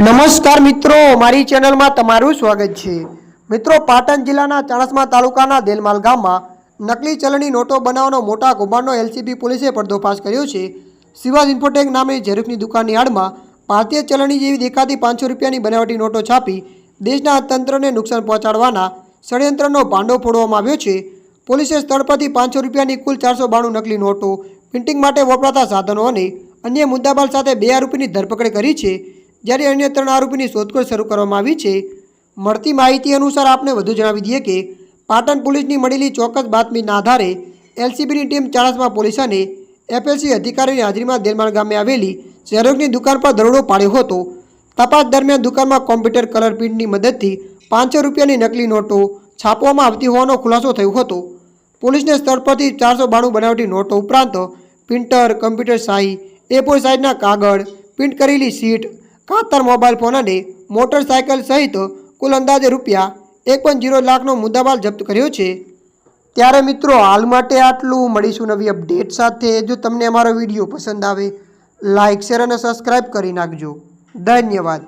નમસ્કાર મિત્રો, મારી ચેનલમાં તમારું સ્વાગત છે। મિત્રો, પાટણ જિલ્લાના ચાણસ્મા તાલુકાના દેલમાલ ગામમાં નકલી ચલણી નોટો બનાવવાનો મોટા કૌભાંડનો એલસીબી પોલીસે પર્દાફાશ કર્યો છે। શિવાજ ઇન્ફોટેક નામની ઝેરોક્ષની દુકાનની આડમાં ભારતીય ચલણી જેવી દેખાતી 500 રૂપિયાની બનાવટી નોટો છાપી દેશના તંત્રને નુકસાન પહોંચાડવાના ષડયંત્રનો ભાંડો ફોડવામાં આવ્યો છે। પોલીસે સ્થળ પરથી 500 રૂપિયાની કુલ 492 નકલી નોટો, પ્રિન્ટિંગ માટે વપરાતા સાધનો અને અન્ય મુદ્દામાલ સાથે 2 આરોપીની ધરપકડ કરી છે, જ્યારે અન્ય 3 આરોપીની શોધખોળ શરૂ કરવામાં આવી છે। મળતી માહિતી અનુસાર આપને વધુ જણાવી દઈએ કે પાટણ પોલીસની મળેલી ચોક્કસ બાતમીના આધારે એલસીબીની ટીમ ચાણસ્મા પોલીસ અને એફએલસી અધિકારીઓની હાજરીમાં દેલમાલ ગામે આવેલી ઝેરોક્ષની દુકાન પર દરોડો પાડ્યો હતો। તપાસ દરમિયાન દુકાનમાં કોમ્પ્યુટર કલર પ્રિન્ટની મદદથી 500 રૂપિયાની નકલી નોટો છાપવામાં આવતી હોવાનો ખુલાસો થયો હતો। પોલીસને સ્થળ પરથી 492 બનાવટી નોટો ઉપરાંત પ્રિન્ટર, કમ્પ્યુટર શાહી, A4 સાઇઝના કાગળ, પ્રિન્ટ કરેલી શીટ, કાતર, મોબાઈલ ફોન અને મોટરસાયકલ સહિત કુલ અંદાજે રૂપિયા 1.0 લાખનો મુદ્દામાલ જપ્ત કર્યો છે। ત્યારે મિત્રો, હાલ માટે આટલું। મળીશું નવી અપડેટ સાથે। જો તમને અમારો વિડીયો પસંદ આવે, લાઇક, શેર અને સબસ્ક્રાઈબ કરી નાખજો। ધન્યવાદ।